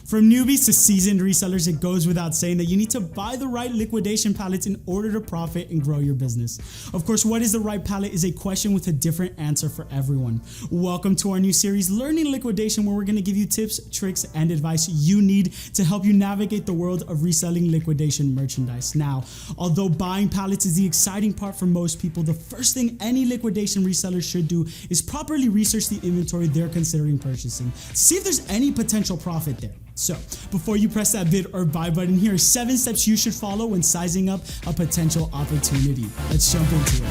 From newbies to seasoned resellers, it goes without saying that you need to buy the right liquidation pallets in order to profit and grow your business. Of course, what is the right pallet is a question with a different answer for everyone. Welcome to our new series, Learning Liquidation, where we're going to give you tips, tricks, and advice you need to help you navigate the world of reselling liquidation merchandise. Now, although buying pallets is the exciting part for most people, the first thing any liquidation reseller should do is properly research the inventory they're considering purchasing. See if there's any potential profit there. So, before you press that bid or buy button, here are 7 steps you should follow when sizing up a potential opportunity. Let's jump into it.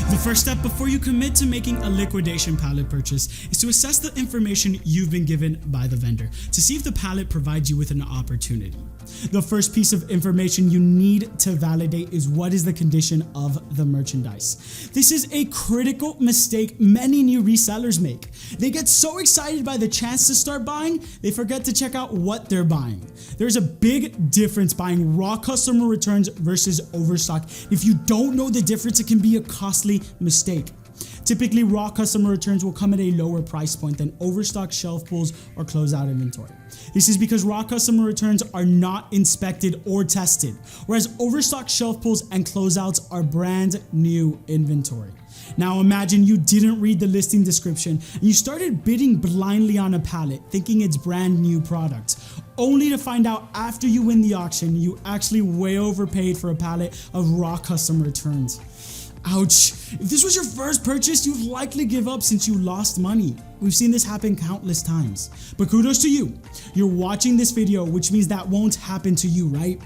The first step before you commit to making a liquidation pallet purchase is to assess the information you've been given by the vendor to see if the pallet provides you with an opportunity. The first piece of information you need to validate is what is the condition of the merchandise. This is a critical mistake many new resellers make. They get so excited by the chance to start buying, they forget to check out what they're buying. There's a big difference buying raw customer returns versus overstock. If you don't know the difference, it can be a costly mistake. Typically, raw customer returns will come at a lower price point than overstock shelf pulls or closeout inventory. This is because raw customer returns are not inspected or tested, whereas overstock shelf pulls and closeouts are brand new inventory. Now imagine you didn't read the listing description and you started bidding blindly on a pallet thinking it's brand new product, only to find out after you win the auction you actually way overpaid for a pallet of raw customer returns. Ouch. If this was your first purchase, you'd likely give up since you lost money. We've seen this happen countless times. But kudos to you. You're watching this video, which means that won't happen to you, right?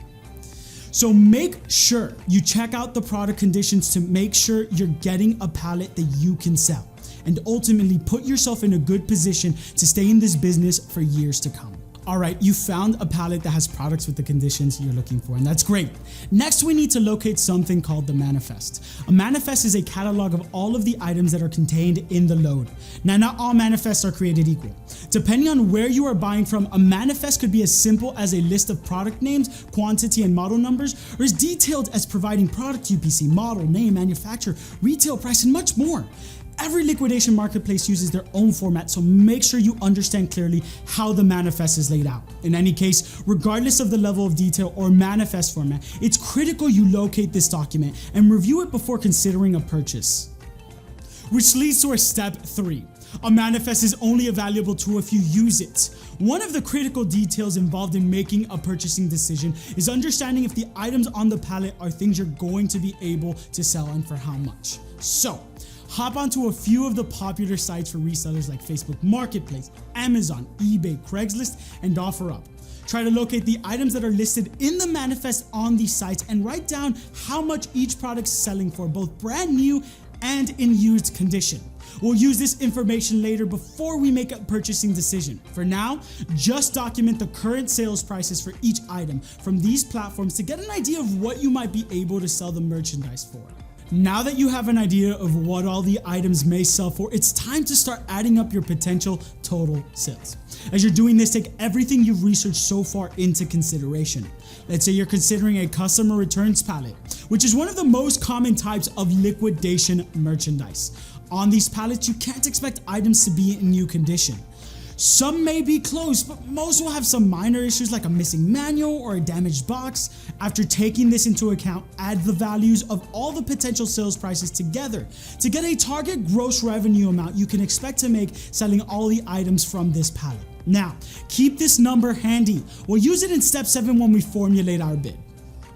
So make sure you check out the product conditions to make sure you're getting a pallet that you can sell, and ultimately put yourself in a good position to stay in this business for years to come. Alright, you found a pallet that has products with the conditions you're looking for, and that's great. Next, we need to locate something called the manifest. A manifest is a catalog of all of the items that are contained in the load. Now, not all manifests are created equal. Depending on where you are buying from, a manifest could be as simple as a list of product names, quantity, and model numbers, or as detailed as providing product UPC, model, name, manufacturer, retail price, and much more. Every liquidation marketplace uses their own format, so make sure you understand clearly how the manifest is laid out. In any case, regardless of the level of detail or manifest format, it's critical you locate this document and review it before considering a purchase. Which leads to our step 3. A manifest is only valuable to if you use it. One of the critical details involved in making a purchasing decision is understanding if the items on the pallet are things you're going to be able to sell and for how much. So, hop onto a few of the popular sites for resellers like Facebook Marketplace, Amazon, eBay, Craigslist, and OfferUp. Try to locate the items that are listed in the manifest on these sites and write down how much each product is selling for, both brand new and in used condition. We'll use this information later before we make a purchasing decision. For now, just document the current sales prices for each item from these platforms to get an idea of what you might be able to sell the merchandise for. Now that you have an idea of what all the items may sell for, it's time to start adding up your potential total sales. As you're doing this, take everything you've researched so far into consideration. Let's say you're considering a customer returns pallet, which is one of the most common types of liquidation merchandise. On these pallets, you can't expect items to be in new condition. Some may be closed, but most will have some minor issues like a missing manual or a damaged box. After taking this into account, add the values of all the potential sales prices together to get a target gross revenue amount you can expect to make selling all the items from this pallet. Now, keep this number handy. We'll use it in step 7 when we formulate our bid.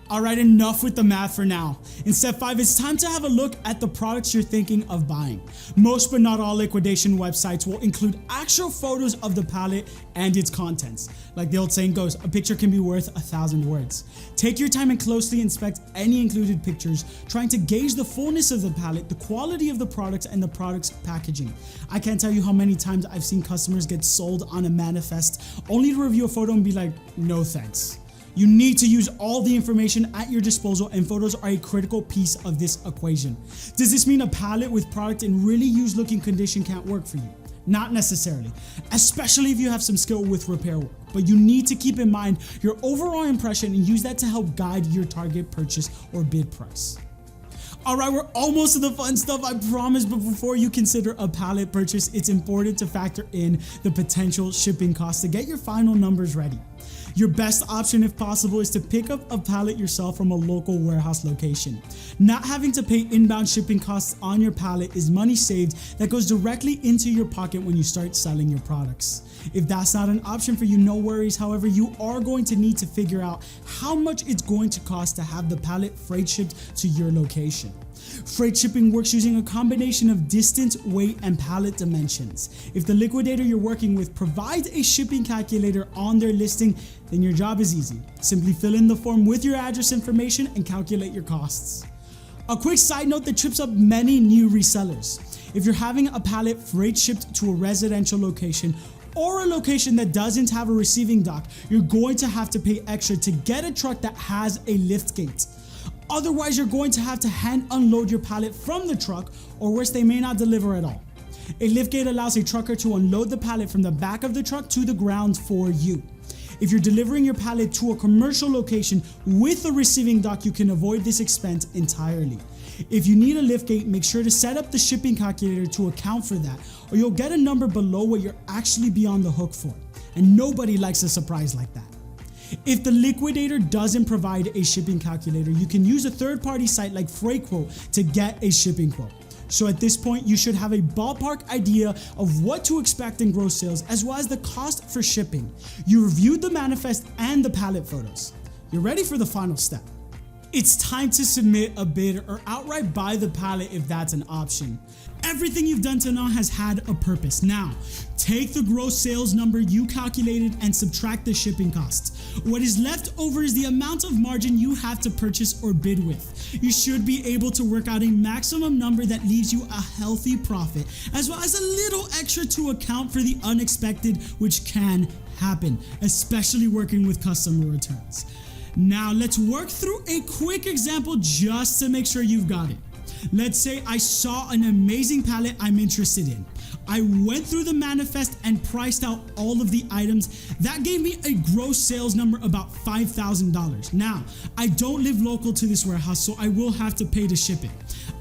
Alright, enough with the math for now. In step 5, it's time to have a look at the products you're thinking of buying. Most but not all liquidation websites will include actual photos of the pallet and its contents. Like the old saying goes, a picture can be worth 1,000 words. Take your time and closely inspect any included pictures, trying to gauge the fullness of the pallet, the quality of the products, and the product's packaging. I can't tell you how many times I've seen customers get sold on a manifest only to review a photo and be like, no thanks. You need to use all the information at your disposal, and photos are a critical piece of this equation. Does this mean a pallet with product in really used looking condition can't work for you? Not necessarily, especially if you have some skill with repair work, but you need to keep in mind your overall impression and use that to help guide your target purchase or bid price. Alright, we're almost to the fun stuff, I promise, but before you consider a pallet purchase, it's important to factor in the potential shipping costs to get your final numbers ready. Your best option, if possible, is to pick up a pallet yourself from a local warehouse location. Not having to pay inbound shipping costs on your pallet is money saved that goes directly into your pocket when you start selling your products. If that's not an option for you, no worries. However, you are going to need to figure out how much it's going to cost to have the pallet freight shipped to your location. Freight shipping works using a combination of distance, weight, and pallet dimensions. If the liquidator you're working with provides a shipping calculator on their listing, then your job is easy. Simply fill in the form with your address information and calculate your costs. A quick side note that trips up many new resellers. If you're having a pallet freight shipped to a residential location or a location that doesn't have a receiving dock, you're going to have to pay extra to get a truck that has a lift gate. Otherwise, you're going to have to hand unload your pallet from the truck, or worse, they may not deliver at all. A liftgate allows a trucker to unload the pallet from the back of the truck to the ground for you. If you're delivering your pallet to a commercial location with a receiving dock, you can avoid this expense entirely. If you need a liftgate, make sure to set up the shipping calculator to account for that, or you'll get a number below what you're actually be on the hook for. And nobody likes a surprise like that. If the liquidator doesn't provide a shipping calculator, you can use a third-party site like FreightQuote to get a shipping quote. So at this point, you should have a ballpark idea of what to expect in gross sales, as well as the cost for shipping. You reviewed the manifest and the pallet photos. You're ready for the final step. It's time to submit a bid or outright buy the pallet if that's an option. Everything you've done to now has had a purpose. Now, take the gross sales number you calculated and subtract the shipping costs. What is left over is the amount of margin you have to purchase or bid with. You should be able to work out a maximum number that leaves you a healthy profit, as well as a little extra to account for the unexpected, which can happen, especially working with customer returns. Now let's work through a quick example just to make sure you've got it. Let's say I saw an amazing pallet I'm interested in. I went through the manifest and priced out all of the items. That gave me a gross sales number about $5,000. Now, I don't live local to this warehouse, so I will have to pay to ship it.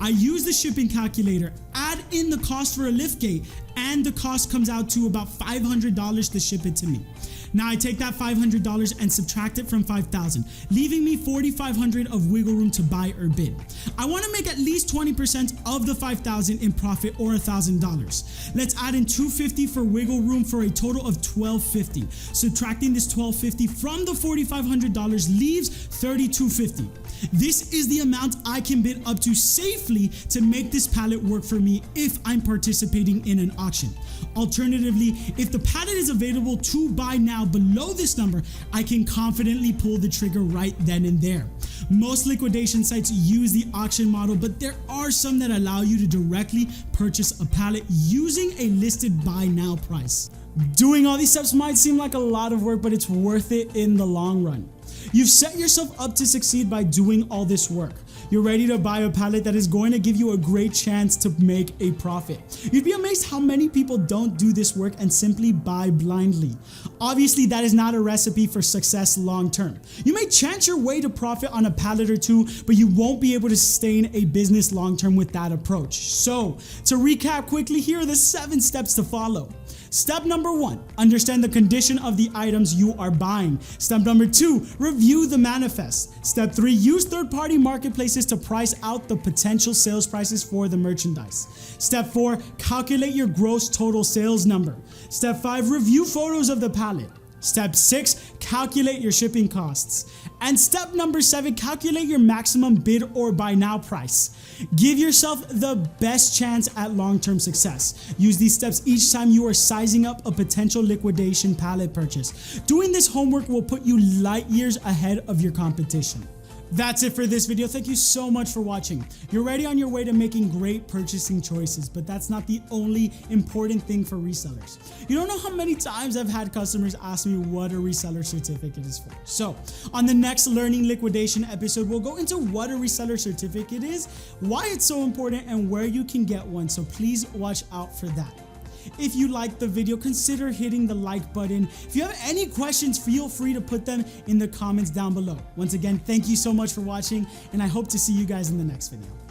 I use the shipping calculator, add in the cost for a liftgate, and the cost comes out to about $500 to ship it to me. Now I take that $500 and subtract it from $5,000, leaving me $4,500 of wiggle room to buy or bid. I want to make at least 20% of the $5,000 in profit, or $1,000. Let's add in $250 for wiggle room for a total of $1,250. Subtracting this $1,250 from the $4,500 leaves $3,250. This is the amount I can bid up to safely to make this pallet work for me if I'm participating in an auction. Alternatively, if the pallet is available to buy now below this number, I can confidently pull the trigger right then and there. Most liquidation sites use the auction model, but there are some that allow you to directly purchase a pallet using a listed buy now price. Doing all these steps might seem like a lot of work, but it's worth it in the long run. You've set yourself up to succeed by doing all this work. You're ready to buy a pallet that is going to give you a great chance to make a profit. You'd be amazed how many people don't do this work and simply buy blindly. Obviously, that is not a recipe for success long term. You may chance your way to profit on a pallet or two, but you won't be able to sustain a business long term with that approach. So, to recap quickly, here are the 7 steps to follow. Step number 1, understand the condition of the items you are buying. Step number 2, review the manifest. Step 3, use third-party marketplaces to price out the potential sales prices for the merchandise. Step 4, calculate your gross total sales number. Step 5, review photos of the pallet. Step 6, calculate your shipping costs. And step number 7, calculate your maximum bid or buy now price. Give yourself the best chance at long-term success. Use these steps each time you are sizing up a potential liquidation pallet purchase. Doing this homework will put you light years ahead of your competition. That's it for this video. Thank you so much for watching. You're already on your way to making great purchasing choices, but that's not the only important thing for resellers. You don't know how many times I've had customers ask me what a reseller certificate is for. So on the next Learning Liquidation episode, we'll go into what a reseller certificate is, why it's so important, and where you can get one. So please watch out for that. If you liked the video, consider hitting the like button. If you have any questions, feel free to put them in the comments down below. Once again, thank you so much for watching, and I hope to see you guys in the next video.